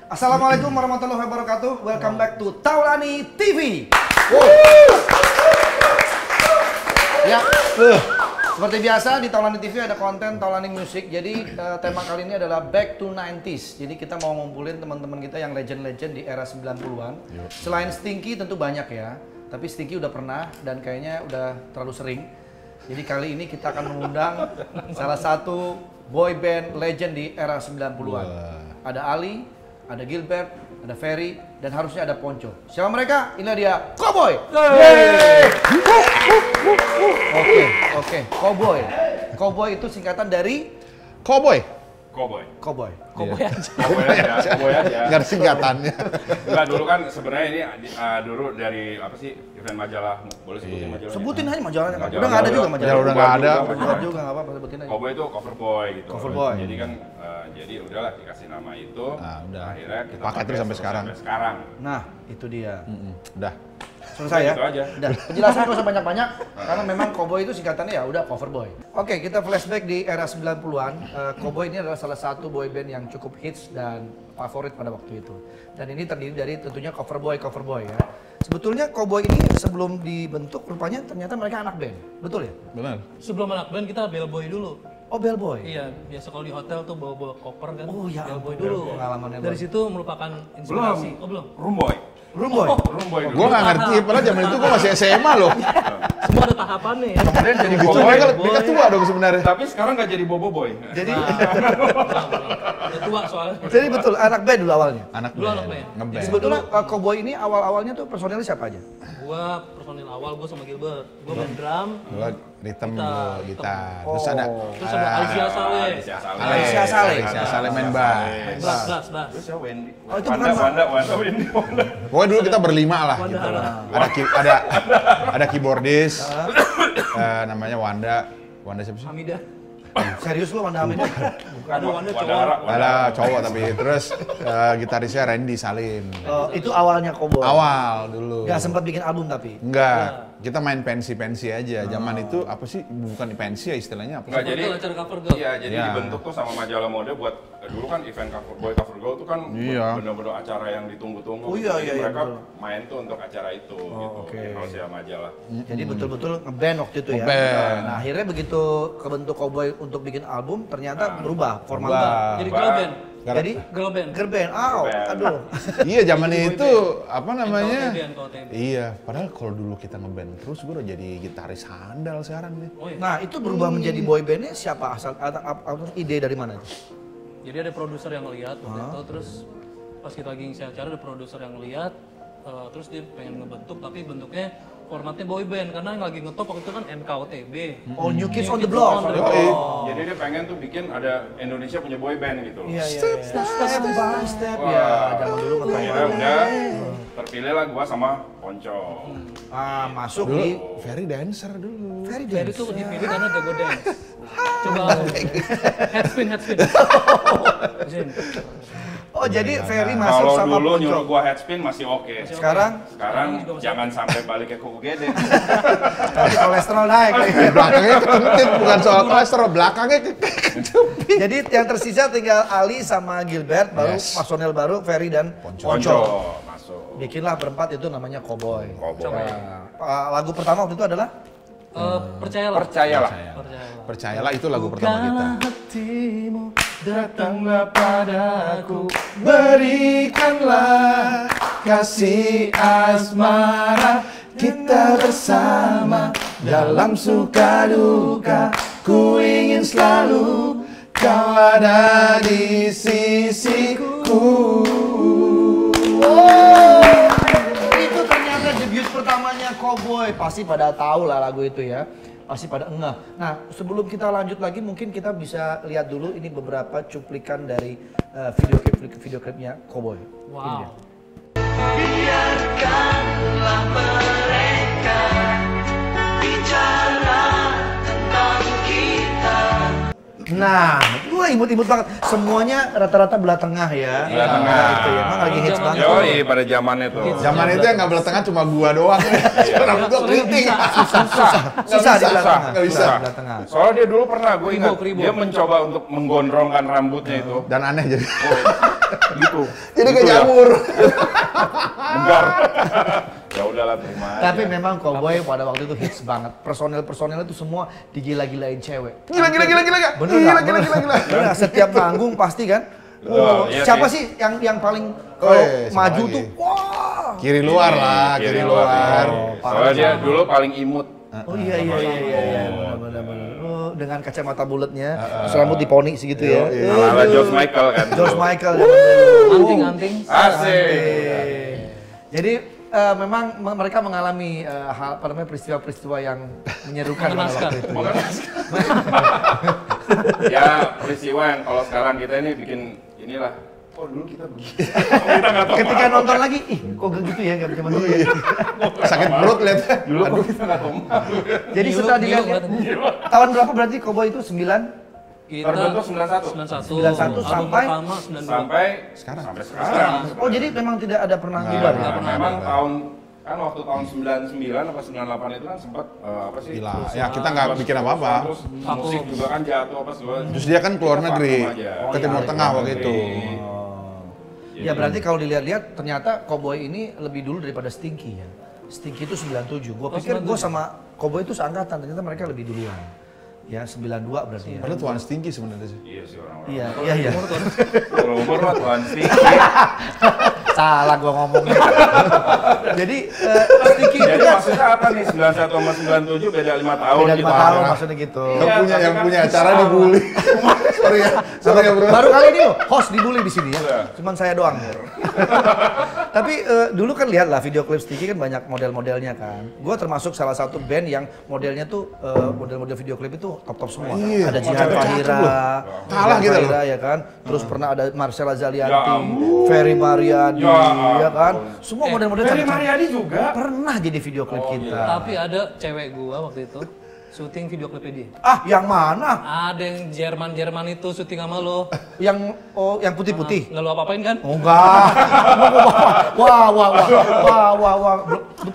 Assalamualaikum warahmatullahi wabarakatuh. Welcome back to Taulani TV. Ya, seperti biasa di Taulani TV ada konten Taulani Music. Jadi tema kali ini adalah Back to 90s. Jadi kita mau ngumpulin teman-teman kita yang legend-legend di era 90-an. Selain Stinky tentu banyak ya. Tapi Stinky udah pernah dan kayaknya udah terlalu sering. Jadi kali ini kita akan mengundang salah satu boy band legend di era 90-an. Ada Ali, ada Gilbert, ada Ferry, dan harusnya ada Ponco. Siapa mereka? Inilah dia, Cowboy! Oke. Cowboy. Cowboy itu singkatan dari? Cowboy. Cowboy aja. Nggak ada singkatannya. Enggak, dulu kan sebenarnya ini dulu dari apa sih, event majalah. Boleh sebutin majalahnya? Sebutin aja majalahnya. Udah nggak ada juga majalah. Udah nggak ada. Udah juga nggak apa-apa, sebutin aja. Cowboy itu cover boy gitu. Cover boy. Jadi kan jadi udahlah dikasih nama itu. Nah, udah. Akhirnya kita pakai terus sampai sekarang. Nah, itu dia. Udah. Selesai ya? Gitu aja. Udah. Penjelasan nggak usah banyak-banyak karena memang Cowboy itu singkatannya ya udah cover boy. Oke, kita flashback di era 90-an. Cowboy ini adalah salah satu boy band yang cukup hits dan favorit pada waktu itu. Dan ini terdiri dari tentunya cover boy ya. Sebetulnya Cowboy ini sebelum dibentuk rupanya ternyata mereka anak band. Betul ya? Benar. Sebelum anak band kita bellboy dulu. Oh, bellboy. Iya, biasa kalau di hotel tuh bawa koper kan. Oh ya, bellboy dulu pengalamannya. Dari situ merupakan inspirasi. Belum. Oh, belum. Roomboy. Rumboy dulu. Gue nggak ngerti, padahal zaman itu gue masih SMA loh. Semua ada tahapannya ya. Kemudian jadi Gitu cowboy. mereka tua dong sebenarnya. Tapi sekarang nggak jadi bobo boy. Jadi Udah tua soalnya. jadi betul anak band dulu awalnya. Anak Dulu anak band. ngeband. Sebetulnya Cowboy ini awal-awalnya tuh personilnya siapa aja? Gua personil awal gua sama Gilbert. Gua main drum. Gue rhythm Gitar. gitar. Oh. Terus ada Alicia Saleh. Alicia Saleh main bass. Bass. Terus ya Wendy. Oh, itu Wanda, Wendy. Pokoknya dulu kita berlima lah gitu. Ada keyboardis, namanya Wanda siapa sih? Hamidah. Serius lu Wanda Hamid? Ada Wanda cowok. Ada cowok tapi terus gitarisnya Randy Salim. Itu awalnya Cowboy. Awal dulu. Gak sempat bikin album tapi. Enggak, kita main pensi-pensi aja. Zaman itu apa sih? Bukan pensi ya istilahnya apa? Enggak, jadi Acara cover girl. iya, jadi Ya. dibentuk tuh sama majalah mode buat dulu kan event cover boy cover girl tuh kan Iya. bener-bener acara yang ditunggu-tunggu. Oh, iya, Jadi iya, mereka betul. main tuh untuk acara itu gitu. oke. Kalau majalah. Jadi betul-betul ngeband waktu itu ya. Ngeband. Nah, akhirnya begitu kebentuk Cowboy untuk bikin album ternyata berubah formatnya. Berubah. Jadi girl band. Jadi Girl band. girl band. Aduh. Iya, zaman itu apa namanya? NKOTB. Iya, padahal kalau dulu kita ngeband terus gue udah jadi gitaris handal sekarang nih. Oh, iya. Nah, itu berubah menjadi boy bandnya siapa asal ide dari mana? Jadi ada produser yang ngeliat waktu itu, terus pas kita lagi ngisi acara ada produser yang ngeliat, terus dia pengen ngebentuk tapi bentuknya formatnya boy band karena yang lagi ngetop waktu itu kan NKOTB. Oh, New Kids on the Block. Jadi dia pengen tuh bikin ada Indonesia punya boy band gitu loh. Iya. Step by step. Wah. Ya, zaman dulu Akhirnya udah terpilih lah gua sama Ponco. masuk Dulu di Ferry dancer dulu. Jadi tuh dipilih karena jago dance. Coba headspin. Sini. Oh, jadi Ferry masuk Kalau sama dulu Ponco. nyuruh gua headspin masih oke. Sekarang Jangan sampai balik ke kuku gede. tapi kolesterol naik. Belakangnya kekentit, bukan soal kolesterol, belakangnya kekentit. Jadi yang tersisa tinggal Ali sama Gilbert, baru Yes. personel baru Ferry dan Ponco Ponco. masuk. Bikinlah berempat itu namanya Cowboy. Cowboy. Lagu pertama waktu itu adalah Percayalah. Percayalah. Percayalah itu lagu pertama kita. Hatimu datanglah padaku. Berikanlah kasih asmara kita bersama dalam suka duka. Ku ingin selalu kau ada di sisiku. itu ternyata debut pertamanya Cowboy. Pasti pada tahu lah lagu itu ya. Pasti pada ngeh. Nah, sebelum kita lanjut lagi mungkin kita bisa lihat dulu ini beberapa cuplikan dari video klipnya Cowboy. Ini dia. Wow. Biarkanlah mereka bicara tentang kita. Nah, gue imut-imut banget. Semuanya rata-rata belah tengah ya. Belah tengah. Nah, itu ya. Emang lagi hits banget. Yoi, pada zamannya tuh. Zaman itu yang nggak belah tengah cuma gua doang. Orang tua keriting. Susah di belah tengah. Nggak bisa. Susah belah tengah. Soalnya dia dulu pernah, gue ingat, Kribo. dia mencoba untuk menggondrongkan rambutnya itu. Dan aneh jadi. Gitu. Jadi Gitu kayak ya? jamur. Bentar. Ya udahlah terima aja. Tapi memang Cowboy pada waktu itu hits banget. Personel-personel itu semua digila-gilain cewek. Gila. Bener nggak? Bener. Setiap manggung pasti kan. Oh, Iya siapa sih. sih yang paling kalau siapa maju lagi? tuh? Wah. Kiri luar lah, kiri luar. Soalnya dia dulu paling imut. Oh iya. Benar. Oh, dengan kacamata bulatnya, terus rambut diponi segitu ya. Ala George Michael kan. George dulu. Michael zaman dulu. Anting-anting. Asik. Jadi memang mereka mengalami hal apa namanya peristiwa-peristiwa yang menyerukan pada Mengenaskan. waktu itu. Ya peristiwa yang kalau sekarang kita ini bikin inilah. Oh dulu kita begini. Kita nggak tahu. Ketika nonton lagi, ih kok gak gitu ya, gak zaman dulu ya. Sakit perut lihat. Dulu kok kita nggak tahu. Jadi Ngilu, setelah dilihat, ngilu tahun berapa berarti Cowboy itu 9? Kita Terbentuk 91. 91 91 sampai? Album pertama 92. Sampai Sekarang. Sampai sekarang. Oh jadi memang tidak ada pernah Nggak bubar ya? ada. Memang tahun kan waktu tahun 99 apa 98 itu kan sempat apa sih? Gila. Ya kita nggak bikin apa-apa. Terus musik juga kan jatuh apa segala. Terus dia kan keluar negeri, Oh, ke Timur iya, Tengah iya, waktu negeri. itu. Ya berarti kalau dilihat-lihat ternyata Cowboy ini lebih dulu daripada Stinky ya. Stinky itu 97. Gue pikir gue sama Cowboy itu seangkatan, ternyata mereka lebih duluan. Ya 92 berarti ya. Padahal Tuan Stinky sebenarnya sih. Iya sih orang-orang. Iya. Kalau umur mah Tuan sih. Salah gua ngomongnya. Jadi Stinky itu Jadi ya maksudnya apa nih 91 sama 97 beda 5 tahun beda gitu. 5 tahun maksudnya gitu. Yang punya acara dibully. Sorry ya bro. Baru kali ini loh host dibully di sini Iya. ya. Cuman saya doang. Tapi dulu kan lihat lah video klip Stinky kan banyak model-modelnya kan. Gua termasuk salah satu band yang modelnya tuh model-model video klip itu top-top semua. Iya, Ada Jihan Fahira, Kalah kita loh. ya kan. Terus pernah ada Marcella Ya Zalianti, ampun. Ferry Mariadi, Ya ya kan. ampun. Semua model-model Ferry cantik-cantik. Mariadi juga. Pernah jadi video klip kita. Tapi ada cewek gua waktu itu syuting video klipnya dia. Ah, yang mana? Ada yang Jerman itu syuting sama lo. Yang putih-putih. Nggak lo apa-apain kan? Oh enggak. Wah.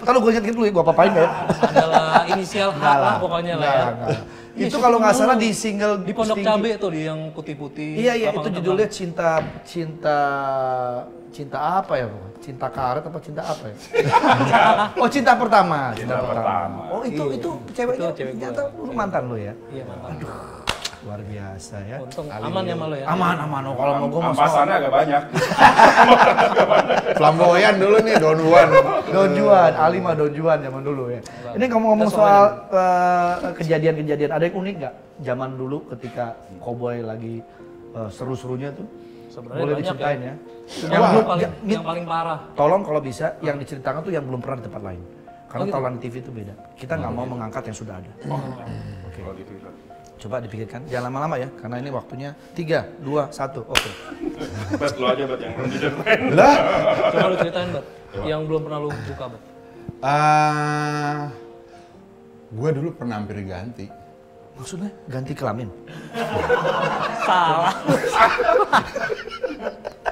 Tahu gue ingat dulu ya, gue apain ya? Adalah inisial H lah pokoknya lah ya. Enggak. Iya, Itu kalau nggak syuting salah dulu. di single Di Pondok Stinky. Cabe tuh di yang putih-putih. Iya, itu lapangan judulnya terbang. cinta apa ya? Cinta karet apa cinta apa ya? Oh, cinta pertama. Cinta pertama. Oh, itu ceweknya Itu cewek gua. ternyata mantan lo ya? Iya, mantap. Luar biasa ya. Untung aman ya malu ya. Aman. Oh, kalau mau gue mau Ampasannya agak banyak. Flamboyan dulu nih Don Juan. Don Juan, Ali mah Don Juan zaman dulu ya. Ini ngomong-ngomong soal kejadian-kejadian, ada yang unik nggak? Zaman dulu ketika Cowboy lagi seru-serunya tuh, Sebenarnya boleh banyak diceritain ya. Yang Wah, paling ya, yang paling parah. Tolong kalau bisa yang diceritakan tuh yang belum pernah di tempat lain. Karena Oh, gitu? tawaran TV itu beda. Kita nggak mau mengangkat yang sudah ada. Kalau gitu. Coba dipikirkan, jangan lama-lama ya, karena ini waktunya 3, 2, 1, oke. Bet lu aja bet yang belum diceritain. Lah, Coba lu ceritain, Bat. Yang belum pernah lu buka, Bat. gue dulu pernah hampir diganti. Maksudnya ganti kelamin? Salah.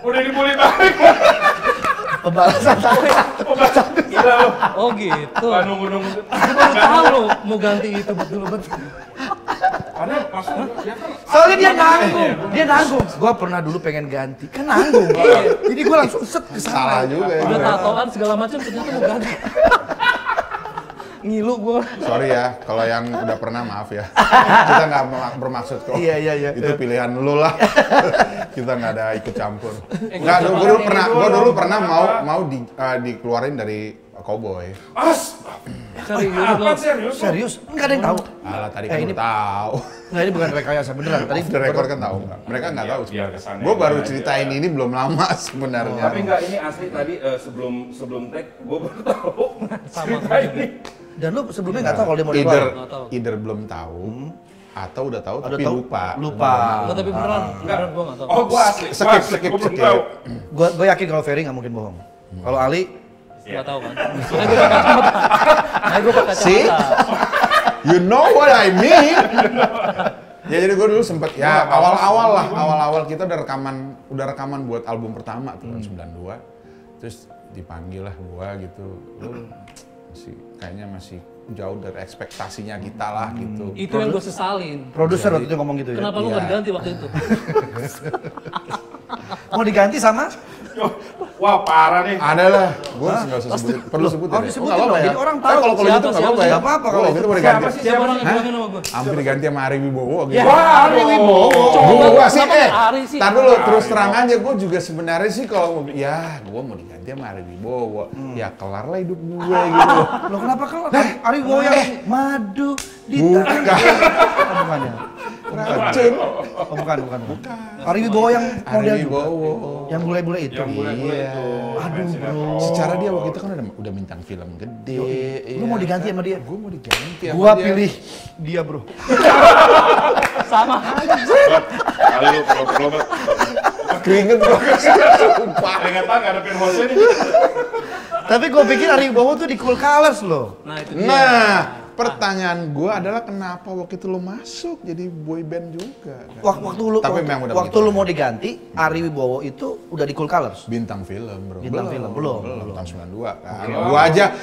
Udah dibully balik. Pembalasan saya. Gila lu. Oh gitu. Nggak nunggu-nunggu. Aku baru tahu lo mau ganti itu betul betul. Karena maksudnya dia kan Soalnya dia nanggung. Gua pernah dulu pengen ganti, kan nanggung. Jadi gua langsung set ke Salah sana. juga ya. Udah tatoan segala macam ternyata mau ganti. Ngilu gua. Sorry ya, kalau yang udah pernah maaf ya. Kita nggak bermaksud kok. Iya. Itu pilihan lu lah. Kita nggak ada ikut campur. Nggak, campur gue dulu pernah mau dikeluarin dari Cowboy. Serius lo. apa serius? Serius? Enggak ada yang tahu. Alah tadi kan ini ini tahu. Nggak, ini bukan rekayasa beneran. Tadi Off the record kan tahu nggak? Mereka nggak tahu Biar sebenarnya. kesannya Gue baru aja. ceritain ini belum lama sebenarnya. Tapi enggak ini asli tadi sebelum tag gue baru tahu cerita ini. Dan lu sebelumnya nggak tahu kalau dia mau either, dikeluarin. Nggak tahu. either belum tahu atau udah tahu Udah tapi tahu? lupa. Lupa. Enggak tapi beneran gua enggak tahu. Oh gue asli. Skip. Gue belum tahu. Gua yakin kalau Ferry nggak mungkin bohong. Kalau Ali, Enggak tahu kan. Makanya gua pakai See? kacamata. You know what I mean? Ya jadi gue dulu sempet ya awal-awal kita udah rekaman buat album pertama tuh kan 92. Terus dipanggil lah gua gitu. Lu kayaknya masih jauh dari ekspektasinya kita lah gitu. Itu yang gua sesalin. produser waktu itu ngomong gitu ya. Kenapa lu Iya. nggak ganti waktu itu? Mau diganti sama? Wah, parah nih. Ada lah, gue nggak usah sebutin. Perlu sebut ya? Oh, disebutin loh, jadi orang Tapi tahu. kalau Siapa, gitu nggak apa-apa ya. Nggak apa-apa kalau Gitu itu. mau diganti. Siapa orang yang bilangin sama gue? Hampir diganti sama Ari Wibowo gitu. Wah, Ari Wibowo. Gua sih, Kenapa Ari sih? tar dulu, terus terang aja, gue juga sebenarnya sih kalau mau, ya gue mau diganti sama Ari Wibowo, ya kelar lah hidup gue gitu. Loh kenapa kalau Ari Wibowo yang madu di Bukan. Oh, bukan ya? Racun. Oh, bukan. Ari Wibowo yang Ari model juga. Wibowo. Yang bule-bule itu. Yang bule-bule Iya. itu. Aduh, bro. Secara dia waktu itu kan udah bintang film gede. Lu mau diganti sama dia? Gue mau diganti sama Gua dia. pilih dia, bro. Sama. Kali lu perlu Keringet gue. Sumpah. Keringetan ngadepin hostnya nih. Tapi gue pikir Ari Wibowo tuh di Cool Colors loh. Nah itu dia. Nah, pertanyaan gue adalah kenapa waktu itu lo masuk jadi boy band juga? Kan? Tapi memang udah waktu begitu. lu mau diganti, Ari Wibowo itu udah di Cool Colors. Bintang film bro. Bintang film, belum. Tahun 92 kan.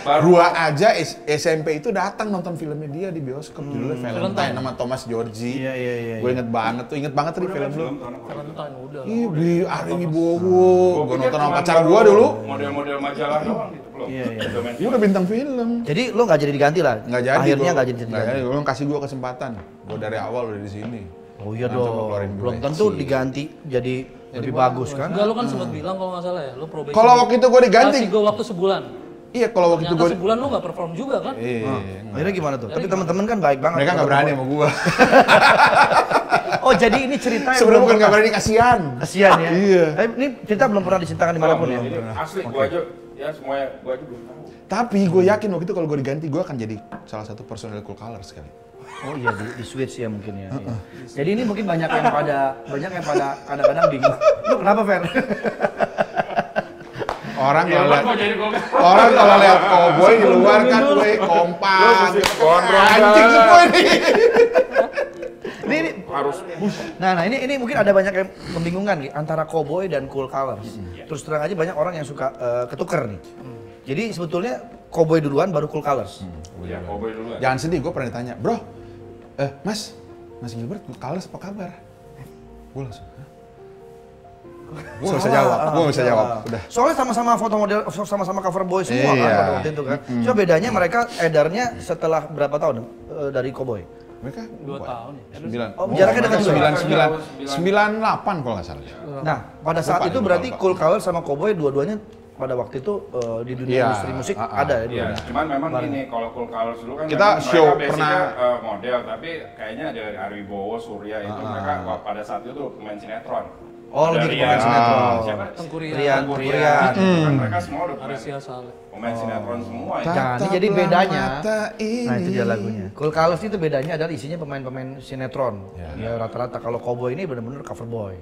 Baru. Gua aja SMP itu datang nonton filmnya dia di bioskop judulnya Valentine sama Thomas Georgie. Iya. Gue inget banget tuh film lu. Valentine udah. Ih, di Ari Wibowo. Gue nonton sama pacar gua dulu. Model-model majalah doang gitu belum. Iya. Udah main Gua udah bintang film. Jadi lu nggak jadi diganti lah? Nggak jadi. Akhirnya gua. nggak jadi Nggak diganti. jadi. Lu kasih gua kesempatan. Gua dari awal udah di sini. Oh iya Nah, coba dong. keluarin gue. Belum tentu diganti jadi lebih bagus kan? Enggak, lu kan sempat bilang kalau nggak salah ya, lu probation. Kalau waktu itu gua diganti. Kasih gue waktu sebulan. Iya, kalau waktu itu Ternyata gua sebulan lu nggak perform juga kan? Iya. Akhirnya gimana tuh? Tapi teman-teman kan baik banget. Mereka nggak berani sama gua. Oh jadi ini cerita yang Sebenarnya bukan belum nggak berani, kasihan. kasihan ya. Iya. Ini cerita belum pernah diceritakan dimanapun ya. Ini asli gua aja ya semuanya gua aja belum tahu. Tapi gue yakin waktu itu kalau gue diganti, gue akan jadi salah satu personel Cool Colors sekali. Oh iya di switch ya mungkin ya. Iya. Jadi ini mungkin banyak yang pada kadang-kadang bingung. Lu kenapa Fer? Orang Ya, kalau lihat gua jadi gua. orang kalau lihat cowboy di luar kan gue kompak, anjing semua ini. Ini Harus Nah ini mungkin ada banyak yang membingungkan nih antara Cowboy dan Cool Colors. Terus terang aja banyak orang yang suka ketuker nih. Jadi sebetulnya Cowboy duluan baru Cool Colors. ya cowboy dulu. Jangan sedih, gue pernah ditanya, bro, Mas Gilbert, Cool Colors apa kabar? Gue langsung, gue nggak bisa jawab, udah. Soalnya sama-sama foto model, sama-sama cover boy semua kan Iya. pada waktu itu kan. Cuma bedanya mereka edarnya setelah berapa tahun dari Cowboy? Mereka 2 tahun ya. 9, Oh, jaraknya dekat juga. 98 kalau nggak salah. Nah, pada saat Lupa, itu lupa, berarti lupa. Cool Colors sama Cowboy dua-duanya pada waktu itu di dunia Iya, industri musik ah. ada ya Iya, dua-duanya. cuman memang gini, kalau Cool Colors dulu kan Kita memang show mereka pernah- basicnya model, tapi kayaknya dari Ari Wibowo, Surya itu mereka pada saat itu pemain sinetron. Oh, Ada lebih ke Rian, pemain sinetron. Siapa? Tengkurian. Rian, Tengku Rian. Rian. Kan mereka semua udah Arisia Saleh. pemain sinetron semua ya. Nah, ini jadi bedanya. Mata ini. Nah, itu dia lagunya. Cool Colors itu bedanya adalah isinya pemain-pemain sinetron. Ya rata-rata kalau Cowboy ini benar-benar cover boy.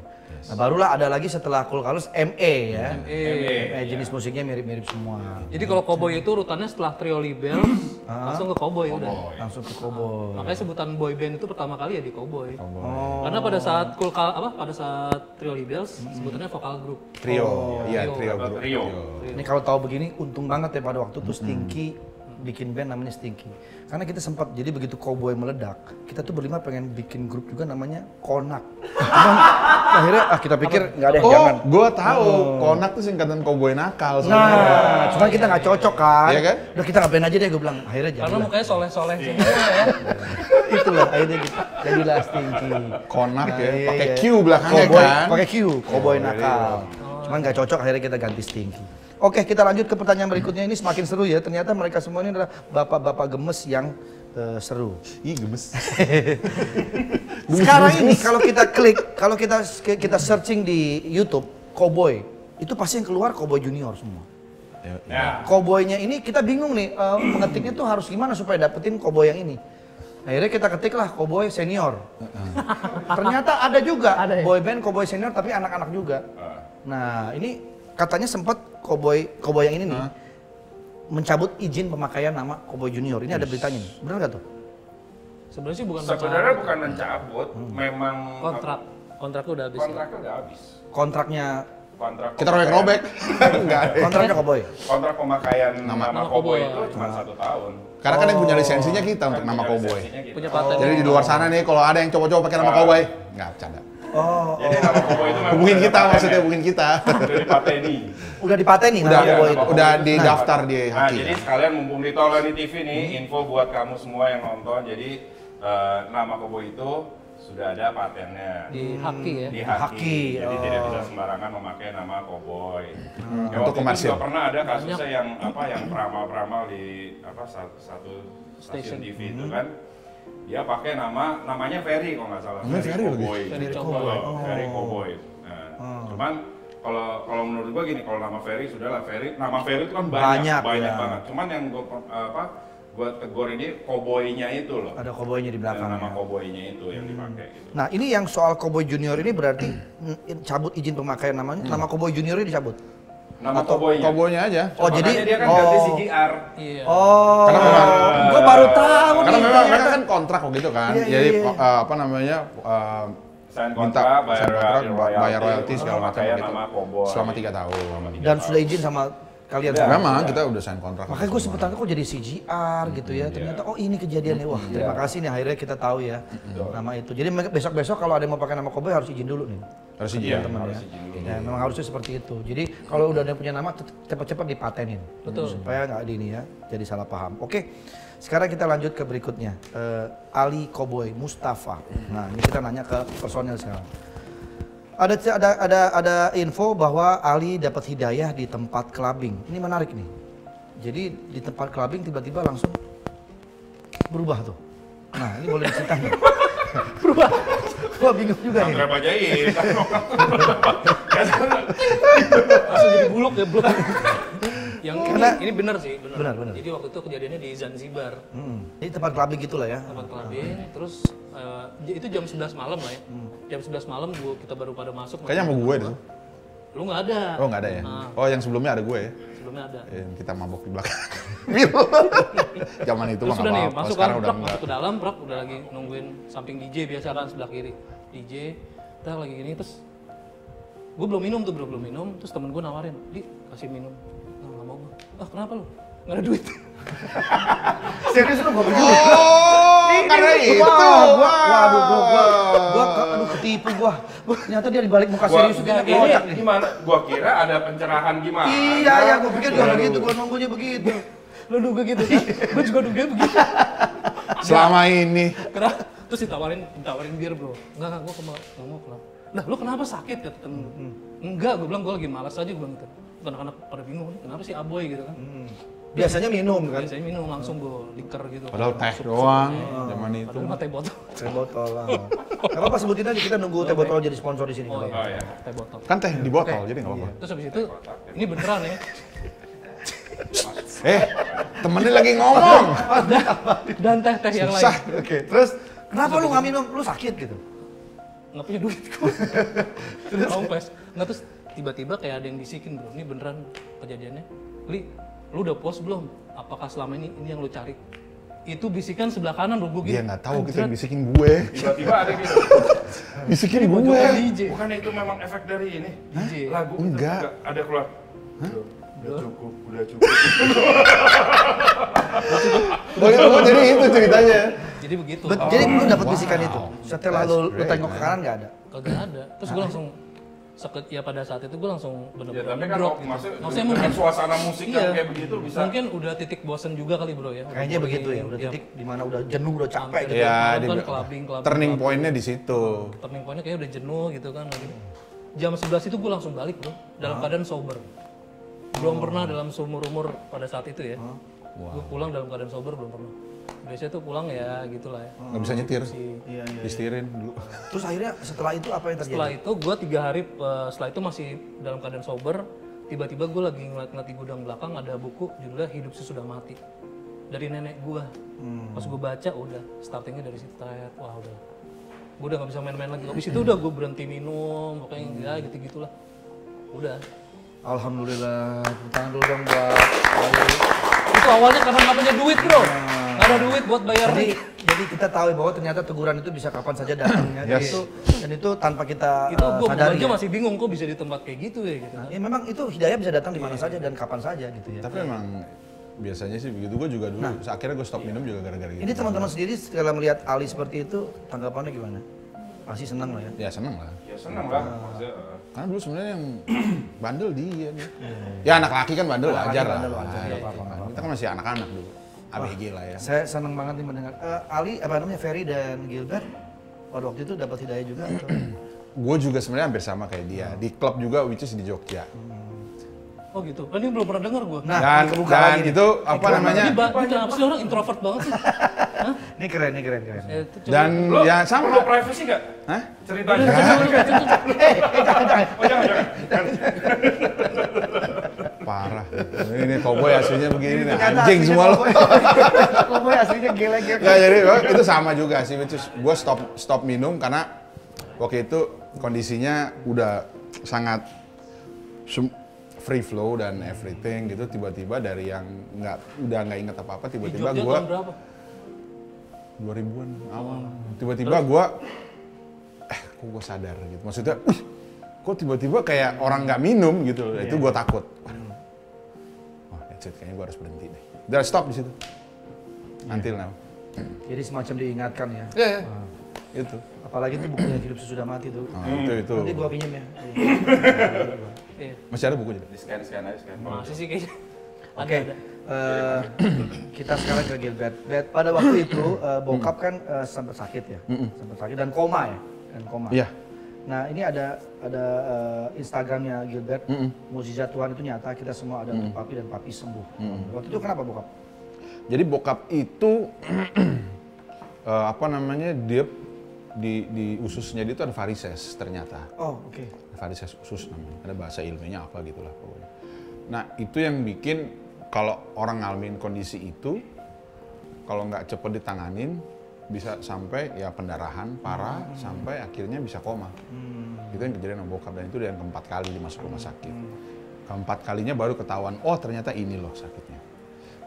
Nah, barulah ada lagi setelah Cool Colors ME ya. ME jenis musiknya mirip-mirip semua. Jadi kalau Cowboy itu urutannya setelah Trio Libel langsung ke Cowboy udah. Langsung ke Cowboy. Makanya sebutan boy band itu pertama kali ya di Cowboy. Oh. Karena pada saat pada saat Trio Libels sebutannya vokal grup. Trio, iya trio. Trio. Ini kalau tahu begini untung banget ya pada waktu itu Stinky bikin band namanya Stinky. Karena kita sempat jadi begitu Cowboy meledak, kita tuh berlima pengen bikin grup juga namanya Konak. Cuman akhirnya kita pikir nggak ada yang jangan. Oh, gue tahu. Konak tuh singkatan cowboy nakal. Nah, cuman kita nggak cocok kan. Iya kan? Udah kita ngapain aja deh gue bilang. Akhirnya Karena jadilah. mukanya soleh-soleh semua ya. Itulah akhirnya gitu. Jadilah Stinky. Konak ya, iya, pakai iya. Q belakangnya Cowboy, kan. pakai Q, Cowboy nakal. Cuman nggak cocok akhirnya kita ganti Stinky. Oke, kita lanjut ke pertanyaan berikutnya. Ini semakin seru ya. Ternyata mereka semua ini adalah bapak-bapak gemes yang seru. Ih, gemes. Sekarang ini kalau kita klik, kalau kita searching di YouTube Cowboy, itu pasti yang keluar Cowboy Junior semua. Ya. Cowboynya ini kita bingung nih, mengetiknya tuh harus gimana supaya dapetin Cowboy yang ini. Akhirnya kita ketiklah Cowboy Senior. Ternyata ada juga boy band Cowboy Senior tapi anak-anak juga. Nah ini katanya sempat Cowboy yang ini nih mencabut izin pemakaian nama Cowboy Junior. Ini ada beritanya nih, benar nggak tuh? Sebenarnya sih bukan Sebenarnya bukan mencabut, memang kontraknya udah habis. kontraknya udah habis. Kontraknya Kita robek-robek. Enggak ada. kontraknya Cowboy. Kontrak pemakaian nama Cowboy. Cowboy itu cuma 1 tahun. Karena kan yang punya lisensinya kita untuk nama cowboy. Lisensinya gitu. Punya paten. Jadi di luar sana nih kalau ada yang coba-coba pakai nama cowboy, nggak bercanda. Jadi nama Koboi itu memang Hubungin udah kita ada maksudnya, patennya. hubungin kita. Udah dipateni. Udah dipateni Udah, nama Koboi itu. udah didaftar di Nah, Haki. jadi sekalian mumpung di Taulani TV nih, info buat kamu semua yang nonton. Jadi nama Koboi itu sudah ada patennya. Di Haki ya. Di Haki, Haki. Jadi oh. tidak bisa sembarangan memakai nama Koboi. Ya, Untuk waktu itu komersil. juga pernah ada kasusnya yang peramal-peramal di satu stasiun TV itu kan. Dia pakai namanya Ferry kalau nggak salah. Namanya Ferry lagi? Koboi. Ferry Cowboy. Cowboy. Ferry Koboi. Nah, cuman kalau menurut gua gini, kalau nama Ferry sudahlah nama Ferry itu kan Banyak, banyak ya. banget. Cuman yang gua tegur ini Koboinya itu loh. Ada Koboinya di belakang. Nama Ya. Koboinya itu yang dipakai gitu. Nah, ini yang soal Koboi Junior ini berarti cabut izin pemakaian namanya. Nama Koboi Junior ini dicabut. Nama Atau Koboinya. Kobonya aja. Oh, Makanya jadi dia kan ganti CGR. Iya. Oh, Karena memang- gue baru tahu Karena nih. memang mereka kan kontrak kok gitu kan. Iya, iya, Jadi iya. apa namanya Sign minta kontrak, sign kontrak, bayar royalti untuk segala macam pemakaian gitu. nama Koboi. Selama 3 tahun. Dan sudah izin sama kalian Udah. semua. Memang kita udah sign kontrak. Makanya gue sempet tanya kok jadi CGR gitu ya. Ternyata oh ini kejadiannya. Wah, terima kasih nih akhirnya kita tahu ya nama itu. Jadi besok-besok kalau ada yang mau pakai nama Koboi harus izin dulu nih. Harus izin. Iya, Teman harus ya. izin dulu. Ya, memang harusnya seperti itu. Jadi kalau udah ada yang punya nama cepat-cepat dipatenin. Betul. Supaya nggak di ini ya, jadi salah paham. Oke, sekarang kita lanjut ke berikutnya. Ali Koboi Mustafa. Nah ini kita nanya ke personel sekarang. Ada info bahwa Ali dapat hidayah di tempat clubbing. Ini menarik nih. Jadi di tempat clubbing tiba-tiba langsung berubah tuh. Nah ini boleh diceritain. Berubah. Gua bingung juga nih. Sandra Bajain. Langsung jadi buluk ya, buluk. Yang Karena- ini benar sih, benar. Benar. Jadi waktu itu kejadiannya di Zanzibar. Ini tempat clubbing gitulah ya. Tempat clubbing, terus itu jam 11 malam lah ya. Jam 11 malam kita baru pada masuk. Kayaknya sama gue tuh. Lu nggak ada. Oh nggak ada ya? Nah, Oh yang sebelumnya ada gue ya? sebelumnya ada. Yang kita mabok di belakang. Zaman itu Terus mah udah nggak nih, apa-apa. masuk kan, Sekarang udah prak, enggak. masuk ke dalam, prak, udah lagi nungguin samping DJ biasa kan sebelah kiri. DJ, kita lagi gini, terus gue belum minum tuh, belum minum, terus temen gue nawarin, di kasih minum. Nah, nggak mau gue. Ah kenapa lu? Nggak ada duit. Serius lu gak begitu? Oh, karena itu. Waduh, aduh ketipu gua. Ternyata dia di balik muka serius gitu ini kocak nih. gimana? Gua kira ada pencerahan gimana. Iya, gua pikir juga begitu, gua nunggunya begitu. Lu duga gitu kan? Gue juga duga begitu. Selama ini. Kenapa? Terus ditawarin bir bro. Enggak, gue nggak mau kenapa. Nah lu kenapa sakit kata temen gue. Enggak, gue bilang gue lagi malas aja, gue bilang gitu. Anak-anak pada bingung, kenapa sih aboy gitu kan. Biasanya minum kan. Biasanya minum langsung gue liker gitu. Padahal teh doang zaman itu. Padahal mah teh botol. Teh botol lah. Gak apa-apa sebutin aja, kita nunggu teh botol jadi sponsor di sini. Oh nggak iya, Oh, iya. teh botol. Kan teh di botol, jadi nggak apa-apa. Terus habis itu, ini beneran ya. Temennya lagi ngomong. Dan teh-teh yang lain. Susah. Oke, terus kenapa lu nggak minum? Lu sakit gitu? Nggak punya duit gue. Terus kompes. Nggak, terus tiba-tiba kayak ada yang bisikin bro. Ini beneran kejadiannya. Li, lu udah puas belum? Apakah selama ini yang lu cari? Itu bisikan sebelah kanan bro. Gue Dia nggak tahu kita anjrat. bisikin gue. Tiba-tiba ada gitu. Bisikin gue. DJ. Bukannya itu memang efek dari ini? DJ. Lagu itu Enggak. ada keluar. Udah cukup. Oh, jadi itu ceritanya. Jadi begitu. Jadi lu dapat bisikan Wow. itu. Setelah That's lu great, tengok ke man. kanan nggak ada. Kagak ada. Terus gue langsung ya pada saat itu gue langsung Ya bener-bener tapi kan drop gitu. maksudnya Maksudnya dengan mungkin suasana musik iya, yang kayak begitu bisa. mungkin udah titik bosen juga kali bro ya. Kayaknya begitu ya, udah titik dimana udah jenuh, udah capek gitu. Ya, Kan di- clubbing. turning point-nya di situ. Turning point-nya kayaknya udah jenuh gitu kan. Lagi. Jam 11 itu gue langsung balik bro, dalam keadaan sober. Belum pernah dalam seumur-umur pada saat itu ya. Gue pulang dalam keadaan sober belum pernah. Biasanya tuh pulang ya gitulah ya. Nggak bisa nyetir. Iya. Disetirin dulu. Terus akhirnya setelah itu apa yang terjadi? Setelah itu gue 3 hari setelah itu masih dalam keadaan sober. Tiba-tiba gue lagi ngeliat di gudang belakang ada buku judulnya Hidup Sesudah Mati dari nenek gue. Pas gue baca udah startingnya dari situ. Wah udah, gue udah nggak bisa main-main lagi. Habis itu udah gue berhenti minum, pokoknya ya gitu-gitulah. Udah. Alhamdulillah, tangan dulu dong buat Itu awalnya karena nggak punya duit bro, nggak ada duit buat bayar. jadi kita tahu bahwa ternyata teguran itu bisa kapan saja datangnya. Yes. Dan itu tanpa kita Itu gue sadari. aja Ya. masih bingung kok bisa di tempat kayak gitu ya gitu. Ya memang itu hidayah bisa datang di mana saja dan kapan saja gitu ya. Tapi emang biasanya sih begitu. Gue juga dulu. Akhirnya gue stop minum juga gara-gara gitu. Ini teman-teman sendiri setelah melihat Ali seperti itu tanggapannya gimana? Pasti senang lah ya. Ya seneng lah. Ya Ya seneng lah. Maksudnya, Karena dulu sebenarnya yang bandel dia nih. Ya anak laki kan bandel Anak laki wajar lah. bandel wajar, Iya, nggak apa-apa, nggak apa-apa. Kita kan masih anak-anak dulu. ABG lah ya. Saya senang banget nih mendengar. Ali, apa namanya, Ferry dan Gilbert, pada waktu itu dapat hidayah juga atau? Gue juga sebenarnya hampir sama kayak dia. Di klub juga, which is di Jogja. Oh gitu. Ini belum pernah dengar gue. Nah, Dan, kebuka dan lagi nih. itu apa namanya? Ini kenapa sih orang introvert banget sih? Hah? Ini keren, ini keren. Itu coba- Dan Lo ya perlu sama. privacy nggak? Hah? Ceritanya. Oh jangan. Parah. Ini cowboy aslinya begini nih. Ternyata Anjing aslinya semua lo. Cowboy aslinya gele-gele. Ya jadi itu sama juga sih. Gue stop minum karena waktu itu kondisinya udah sangat free flow dan everything gitu, tiba-tiba dari yang udah nggak inget apa-apa, Di tiba-tiba Jogja gue tahun berapa? 2000-an awal, tiba-tiba gue kok gue sadar gitu, maksudnya kok tiba-tiba kayak orang nggak minum gitu, itu gue takut. Oh that's it, kayaknya gue harus berhenti deh. Udah stop di situ. Until now. Jadi semacam diingatkan ya. Iya, itu. Apalagi itu bukunya Hidup Sesudah Mati tuh. Itu. Nanti gua pinjem ya. Iya. Masih ada bukunya? Di scan aja scan. Masih sih kayaknya. Oke, kita sekarang ke Gilbert. Pada waktu itu bokap kan sempat sakit ya, sempat sakit dan koma ya, Iya. Nah ini ada Instagramnya Gilbert, mukjizat Tuhan itu nyata, kita semua ada untuk papi dan papi sembuh. Waktu itu kenapa bokap? Jadi bokap itu apa namanya, dia di ususnya dia itu ada varises ternyata. Oh oke. Varises usus namanya, ada bahasa ilmiahnya apa gitulah pokoknya. Nah itu yang bikin kalau orang ngalamin kondisi itu, kalau nggak cepet ditanganin, bisa sampai ya pendarahan parah, sampai akhirnya bisa koma. Itu yang kejadian sama bokap, dan itu yang keempat kali dimasuk rumah sakit. Keempat kalinya baru ketahuan, oh ternyata ini loh sakitnya.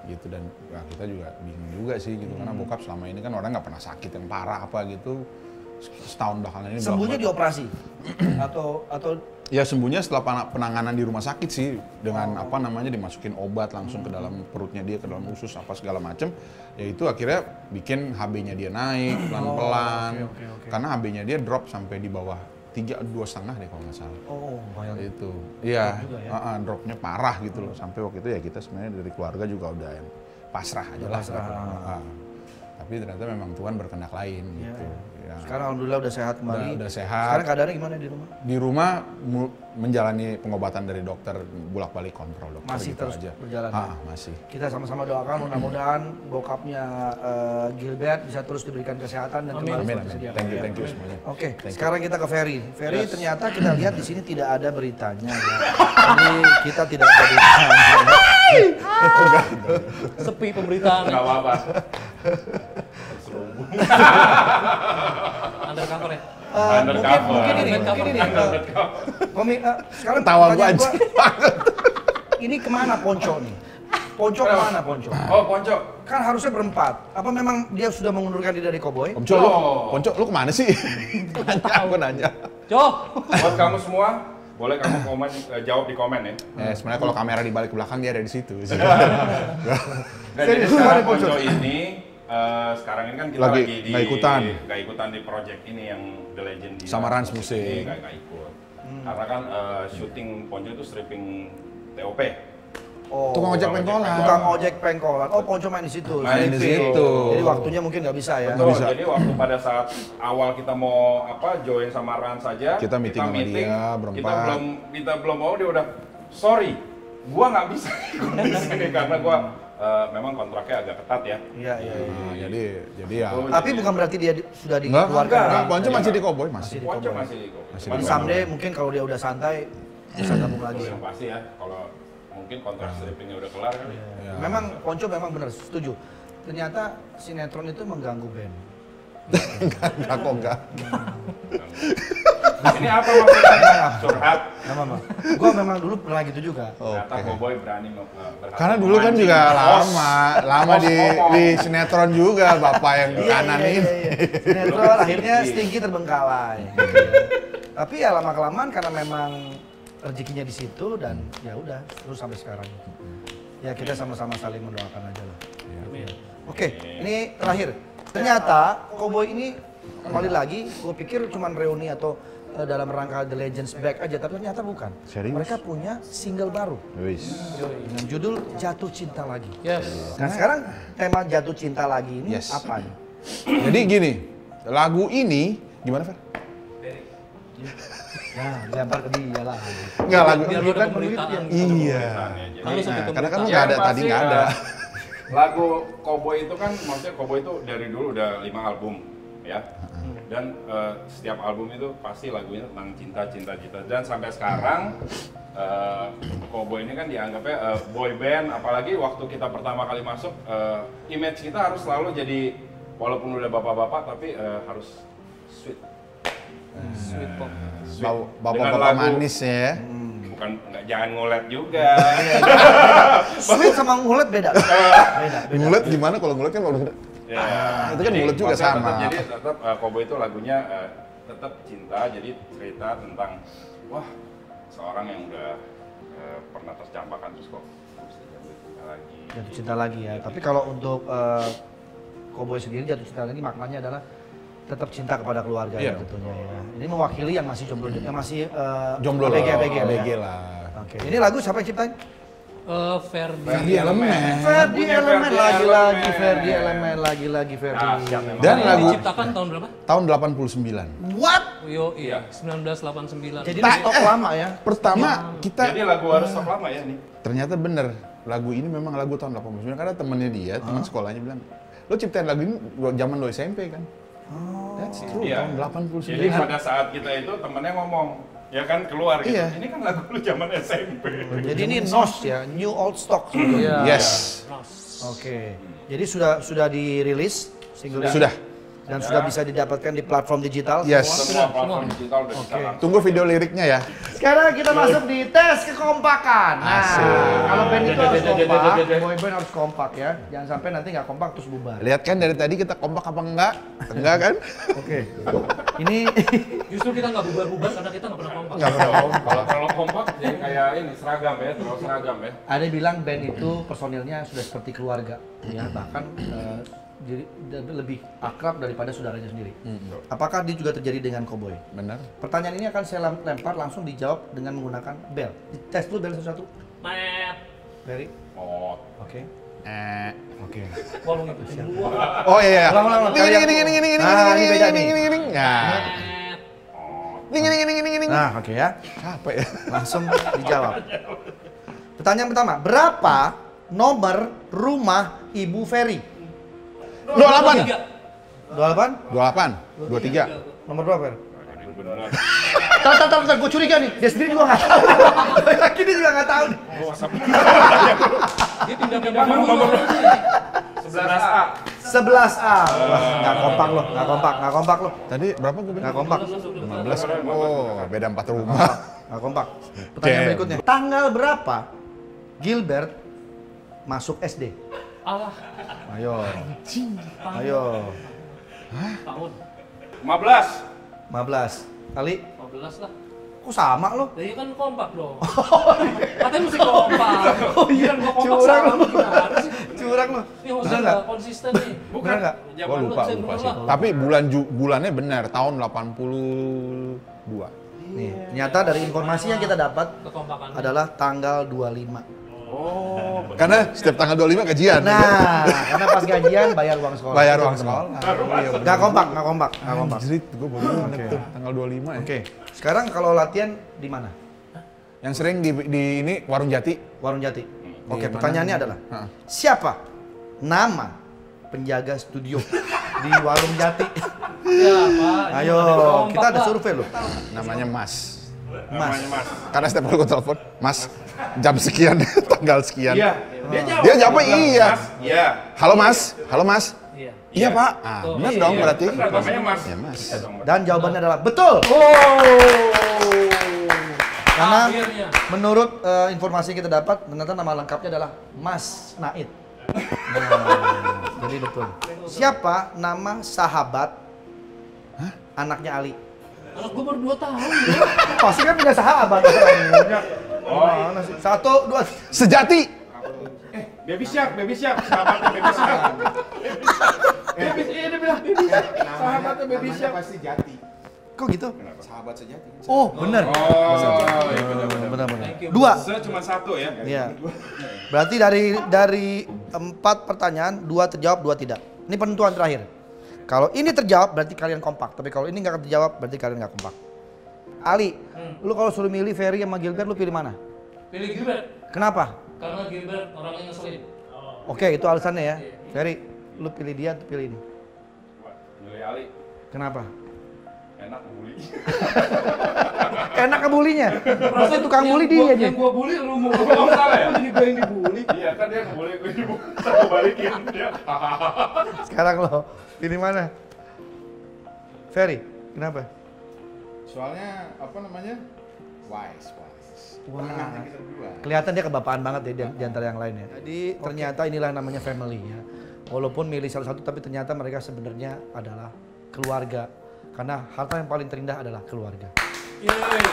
Gitu, dan ya, kita juga bingung juga sih gitu, karena bokap selama ini kan orang nggak pernah sakit yang parah apa gitu. Setahun belakangan ini Sembuhnya bolak-balik. dioperasi atau Ya sembuhnya setelah penanganan di rumah sakit sih, dengan apa namanya dimasukin obat langsung ke dalam perutnya dia, ke dalam usus apa segala macem. Ya itu akhirnya bikin HB-nya dia naik pelan-pelan. oke. Karena HB-nya dia drop sampai di bawah 2,5 deh kalau nggak salah. oh bayang. Itu, iya, juga ya? dropnya parah gitu loh. Sampai waktu itu ya kita sebenarnya dari keluarga juga udah yang pasrah aja lah. Pasrah. Tapi ternyata memang Tuhan berkehendak lain gitu. Ya. Sekarang alhamdulillah udah sehat kembali. Udah sehat. Sekarang keadaannya gimana di rumah? Di rumah menjalani pengobatan dari dokter, bolak-balik kontrol dokter. Masih gitu terus aja. berjalan? Masih. Kita sama-sama doakan mudah-mudahan bokapnya Gilbert bisa terus diberikan kesehatan dan Amin. kembali Amin, seperti amin. sedia. Thank you semuanya. Oke, Thank you. sekarang kita ke Ferry. Ferry ternyata kita lihat di sini tidak ada beritanya ya. Jadi kita tidak ada beritanya. Sepi pemberitaan. Nggak apa-apa. Undercover ya. Undercover. Mungkin ini. Sekarang Tawa gua pertanyaan anjing. ini kemana Ponco nih? Ponco kemana Ponco? Oh Ponco. Kan harusnya berempat. Apa memang dia sudah mengundurkan diri dari Cowboy? Ponco, lu kemana sih? Aku nanya. Cok. Buat kamu semua, boleh kamu komen, jawab di komen ya. Sebenarnya kalau kamera dibalik ke belakang dia ada di situ. Nah, jadi sekarang Ponco ini, sekarang ini kan kita Lagi lagi nggak ikutan. nggak ikutan di project ini yang The Legend di Sama Rans Musik. ini, nggak ikut. Karena kan syuting Ponco itu stripping TOP. Oh, Tukang ojek pengkolan. tukang ojek pengkolan. Oh, Ponco main di situ. Main di Slipping. situ. Jadi waktunya mungkin nggak bisa ya. Betul, bisa. jadi waktu pada saat awal kita mau join sama Rans saja, Kita meeting sama dia, berempat. kita belum mau, dia udah sorry, gua nggak bisa ikut di sini karena gua memang kontraknya agak ketat ya. Iya. Nah, jadi ya. Oh, Tapi jadi- bukan berarti dia sudah Enggak, dikeluarkan. enggak. Ponco masih di Cowboy, masih. Ponco masih ikut. Masih Di someday mungkin kalau dia udah santai bisa gabung lagi. Yang pasti ya, kalau mungkin kontrak strippingnya udah kelar kan. Ya. Memang Ponco memang benar setuju. Ternyata sinetron itu mengganggu band. Enggak kok enggak. Ini apa maksudnya? Curhat. Nah, Mama. Gua memang dulu pernah gitu juga. Ternyata Oke. Cowboy berani berhasil Karena dulu kan memancing juga bos. lama Bos di ngomong. sinetron juga bapak yang kanan ini. Sinetron akhirnya Stinky. Stinky terbengkalai. Tapi ya lama kelamaan karena memang rezekinya di situ dan ya udah terus sampai sekarang. Ya kita sama-sama saling mendoakan aja lah. Oke, ini terakhir. Ternyata Cowboy ini kembali lagi, gue pikir cuma reuni atau dalam rangka The Legends Back aja, tapi ternyata bukan. Serius? Mereka punya single baru Wis. dengan judul Jatuh Cinta Lagi. Yes. Nah sekarang tema Jatuh Cinta Lagi ini Yes. apa nih? Jadi gini, lagu ini gimana Fer? Ya, lempar ke dia lah. Enggak lagu. Biar lu ada pemberitaan. Iya. Kalau sampai Karena kan pemberitaan. nggak ada Yang tadi pasti, nggak ada. Lagu Cowboy itu kan, maksudnya Cowboy itu dari dulu udah 5 album ya. Dan setiap album itu pasti lagunya tentang cinta. Dan sampai sekarang Cowboy ini kan dianggapnya boy band, apalagi waktu kita pertama kali masuk, image kita harus selalu jadi, walaupun udah bapak-bapak tapi harus sweet. Sweet pop. Sweet. Dengan Bapak-bapak lagu- manis ya. Bukan, nggak, jangan ngolet juga. Sweet sama ngulet beda. Beda. Ngulet gimana kalau ngulet kan udah Ya, itu kan jadi mulut juga maksudnya sama. Jadi tetap Cowboy itu lagunya tetap cinta, jadi cerita tentang wah seorang yang udah pernah tercampakkan terus kok bisa jatuh cinta lagi. Jatuh Cinta Lagi ya. Tapi kalau untuk Cowboy sendiri Jatuh Cinta Lagi maknanya adalah tetap cinta kepada keluarga ya Iya. tentunya ya. Ini mewakili yang masih jomblo, yang masih Jomblo ABG, lah. ABG, ABG ya. lah. Oke. Ini lagu siapa yang ciptain? Ferdi Elemen. Ferdi Punya Elemen Ferdi lagi-lagi, Elemen. Ferdi Elemen lagi-lagi Ferdi. Dahsyat memang. Dan Ini lagu diciptakan tahun berapa? tahun 89. What? Yo, iya, 1989. Jadi ini stok lama ya. Pertama kita Jadi lagu harus stok lama ya nih. ternyata bener lagu ini memang lagu tahun 89 karena temennya dia, teman sekolahnya bilang, lo ciptain lagu ini zaman lo SMP kan? That's true, Iya. tahun 89. Jadi pada saat kita itu temennya ngomong, ya kan keluar gitu. Iya. Ini kan lagu lu zaman SMP. Jadi ini NOS ya, New Old Stock sebetulnya. Iya. Yes, Oke. Jadi sudah dirilis single ini? sudah. Dan sudah bisa didapatkan di platform digital Yes. semua? Semua platform digital udah bisa Oke. langsung. Tunggu video liriknya ya. Sekarang kita masuk di tes kekompakan. Nah, Asik. kalau band itu harus kompak, boy band harus kompak ya. Jangan sampai nanti nggak kompak terus bubar. Lihat kan dari tadi kita kompak apa enggak? Enggak kan? Oke. Ini Justru kita nggak bubar-bubar karena kita nggak pernah kompak. Enggak pernah. Kalau kompak jadi kayak ini seragam ya, terlalu seragam ya. ada yang bilang band itu personilnya sudah seperti keluarga, ya bahkan jadi lebih akrab daripada saudaranya sendiri. Apakah dia juga terjadi dengan Cowboy? Benar. Pertanyaan ini akan saya lempar langsung dijawab dengan menggunakan bel. Tes dulu bel satu-satu. Net. Very. Oh, Oke. Oke. Wah, lu ngikutin gua. Oh iya. Ulang. Gini. Ah, ini beda nih. Nah. Net. Gini. Nah, oke ya. Apa ya? Langsung dijawab. Pertanyaan pertama, berapa nomor rumah Ibu Ferry? 28. 28? 28. 23. Nomor berapa, Fer? ini beneran. Tar, gue curiga nih. Dia sendiri juga nggak tahu. Yakin dia juga nggak tahu nih. Dia pindah-pindah nomor. 11A. 11A. Wah, nggak kompak loh. Tadi berapa gue bilang? Nggak kompak. 15. Oh, beda 4 rumah. Nggak kompak. Pertanyaan Oke. berikutnya. Tanggal berapa Gilbert masuk SD? Alah, Ayo. tahun 15. 15. Kali. 15 lah. Kok sama lo? Jadi kan kompak dong. Katanya mesti kompak. Oh iya, Gua kompak curang sama lu. gimana sih? Curang lo. Ini hostnya Bener nggak? nggak konsisten nih. Bener nggak? Zaman Gua lu lupa desain bener sih. lah. Tapi bulannya benar, tahun 82. Nih, ternyata dari informasi yang kita dapat Kekompakan. adalah tanggal 25. Oh, Karena setiap tanggal 25 gajian. Nah, karena pas gajian bayar uang sekolah. Bayar uang sekolah. Nggak kompak. Anjrit, gue baru inget tuh tanggal 25 ya. Oke. Sekarang kalau latihan di mana? Yang sering di ini Warung Jati. Warung Jati. Oke, Di pertanyaannya mana? adalah Hah. siapa nama penjaga studio di Warung Jati? Ya, Pak. Ini Ayo, ada kompak, kita ada Pak. survei loh. Namanya Mas. namanya Mas. Karena setiap kali gue telepon, Mas, jam sekian, tanggal sekian. Iya. Dia jawab iya. Mas, iya. Halo Mas. Iya. Iya Pak. Ah, Tuh, benar iya. dong berarti. Benar, namanya Mas. Ya Mas. Dan jawabannya adalah betul. Karena Akhirnya. menurut informasi yang kita dapat, ternyata nama lengkapnya adalah Mas Naid. Nah, jadi betul. Siapa nama sahabat anaknya Ali? Anak gua baru 2 tahun. Pasti kan punya sahabat. Mana sih? 1, 2. Sejati. Baby Shark, sahabatnya Baby Shark. Dia bilang Baby Shark, sahabatnya Baby Shark. Pasti Jati. Kok gitu? Sahabat sejati. Oh, bener. Oh, iya benar-benar. Benar-benar. Thank you. Dua. Saya cuma satu ya. Iya. Berarti dari 4 pertanyaan, 2 terjawab, 2 tidak. Ini penentuan terakhir. Kalau ini terjawab berarti kalian kompak. Tapi kalau ini nggak terjawab berarti kalian nggak kompak. Ali, lu kalau suruh milih Ferry sama Gilbert, lu pilih mana? Pilih Gilbert. Kenapa? Karena Gilbert orangnya ngeselin. Oke, itu alasannya ya. Ferry, lu pilih dia atau pilih ini? Milih Ali, Kenapa? enak bully. Enak kebulinya. Berarti tukang bully dia aja. Yang gua bully lu mau Oh, salah ya? jadi gua yang dibully. Iya kan dia ngebully gue juga. Saya balikin dia. Sekarang lo pilih mana? Ferry, kenapa? Soalnya apa namanya? Wise. Wah. Penengahnya kita berdua. Kelihatan dia kebapaan banget ya di antara yang lain ya. Jadi ternyata inilah namanya family ya. Walaupun milih salah satu tapi ternyata mereka sebenarnya adalah keluarga. Karena harta yang paling terindah adalah keluarga. Yeay.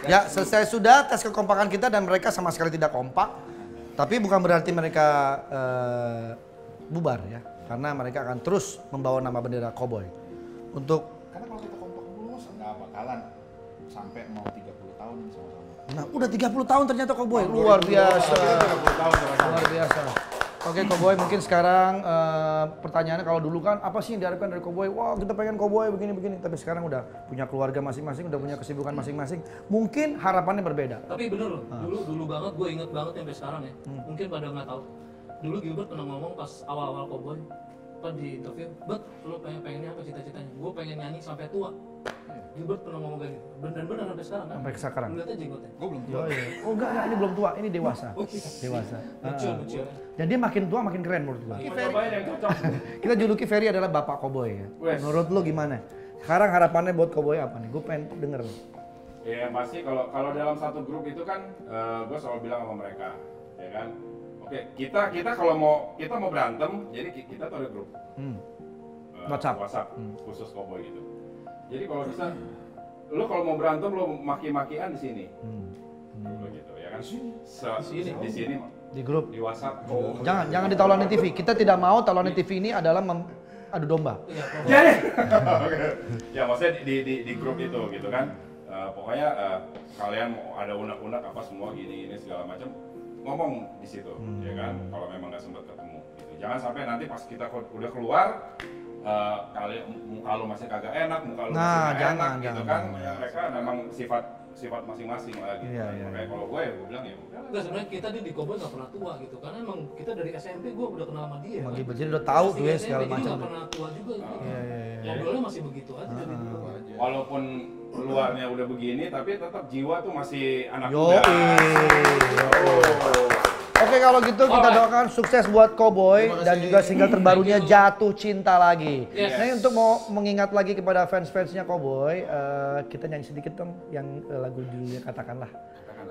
Ya, selesai sudah tes kekompakan kita dan mereka sama sekali tidak kompak. Tapi bukan berarti mereka bubar ya. Karena mereka akan terus membawa nama bendera Cowboy. Karena Kalau kita kompak mulus nggak bakalan sampai mau 30 tahun sama-sama. Nah, udah 30 tahun ternyata Cowboy. Luar biasa. Kita 30 tahun sama-sama. Luar biasa. Oke Cowboy, mungkin sekarang pertanyaannya kalau dulu kan apa sih yang diharapkan dari Cowboy? Wah kita pengen Cowboy begini-begini. Tapi sekarang udah punya keluarga masing-masing, udah punya kesibukan masing-masing. Mungkin harapannya berbeda. Tapi bener loh, dulu banget gue inget banget sampai sekarang ya. Mungkin pada nggak tahu. Dulu Gilbert pernah ngomong pas awal-awal Cowboy, pas di interview, "Bet, lo pengennya apa cita-citanya?" "Gue pengen nyanyi sampai tua." Gilbert pernah ngomong kayak gitu. Bener-bener sampai sekarang kan? Sampai sekarang. Lu lihat aja jenggotnya. Gue belum Oh, iya. Oh enggak, ini belum tua, ini dewasa. Dewasa. Lucu. Dan dia makin tua makin keren menurut gua. Cobain yang cocok. Kita juluki Ferry adalah bapak Cowboy ya. Wes. Menurut lu gimana? Sekarang harapannya buat Cowboy apa nih? Gue pengen denger nih. Ya pasti kalau dalam satu grup itu kan gue selalu bilang sama mereka, ya kan. Oke, kita kalau mau berantem, jadi kita tuh ada grup. WhatsApp khusus Cowboy gitu. Jadi kalau bisa, lo kalau mau berantem lo maki-makian di sini, begitu ya kan? Di sini Di grup. di WhatsApp. Jangan di Taulani TV. Kita tidak mau Taulani TV ini adalah adu domba. Ya maksudnya di grup itu gitu kan. Pokoknya kalian mau ada unek-unek apa semua gini segala macam ngomong di situ, ya kan? Kalau memang nggak sempat ketemu, gitu. Jangan sampai nanti pas kita udah keluar. Kali muka lu masih kagak enak, muka lu masih nggak enak gitu kan. Ya, mereka memang sifat masing-masing lah gitu. Iya. Makanya kalau gue bilang ya udah. Enggak, sebenarnya kita di Cowboy nggak pernah tua gitu. Karena emang kita dari SMP gue udah kenal sama dia. Bang kan. Gilbert, jadi udah tahu tuh ya SMP segala dia macam. nggak pernah tua juga gitu. Iya. Ngobrolnya masih begitu aja dari dulu. Walaupun luarnya udah begini, tapi tetap jiwa tuh masih anak Yo. muda. Oke kalau gitu kita doakan sukses buat Cowboy dan juga single terbarunya Jatuh Cinta Lagi. Yes. Nah untuk mau mengingat lagi kepada fans-fansnya Cowboy, kita nyanyi sedikit dong yang lagu judulnya Katakanlah.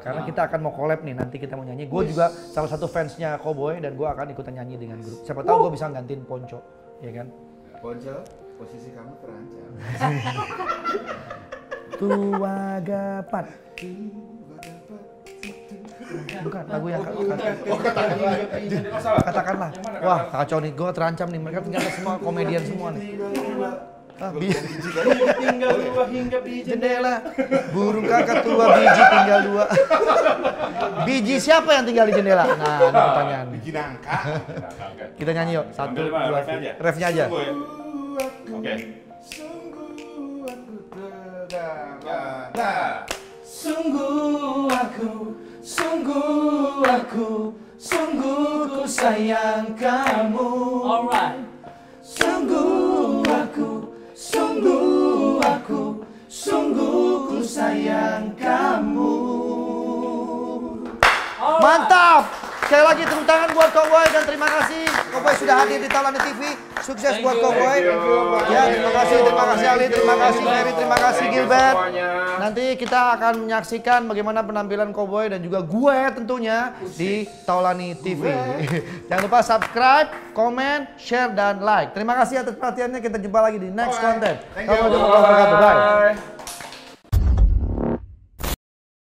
Karena kita akan mau collab nih, nanti kita mau nyanyi. Gue juga salah satu fansnya Cowboy dan gue akan ikutan nyanyi dengan grup. Siapa tahu gue bisa gantiin Ponco, ya kan? Ponco, posisi kamu terancam. Tua gapat. Bukan, lagu yang katakanlah. Wah, kacau nih, gue terancam nih. Mereka ternyata semua komedian semua nih. Tinggal dua hingga di Jendela, burung kakak tua biji tinggal 2. Biji siapa yang tinggal di jendela? Nah, ini pertanyaan. Biji nangka. Kita nyanyi yuk, 1, Ambil mana? 2, Refnya aja? refnya aja. Tunggu ya. Oke. Sungguh aku sayang kamu. Alright. Sungguh ku sayang kamu. Mantap! Sekali lagi tepuk tangan buat Cowboy dan terima kasih Cowboy sudah hadir di Taulani TV. Sukses buat Cowboy. Ya, terima kasih Ali, terima kasih Ferry, terima kasih Gilbert. Nanti kita akan menyaksikan bagaimana penampilan Cowboy dan juga gue tentunya di Taulani TV. Jangan lupa subscribe, komen, share dan like. Terima kasih atas perhatiannya. Kita jumpa lagi di next content. Assalamualaikum warahmatullahi wabarakatuh. Bye.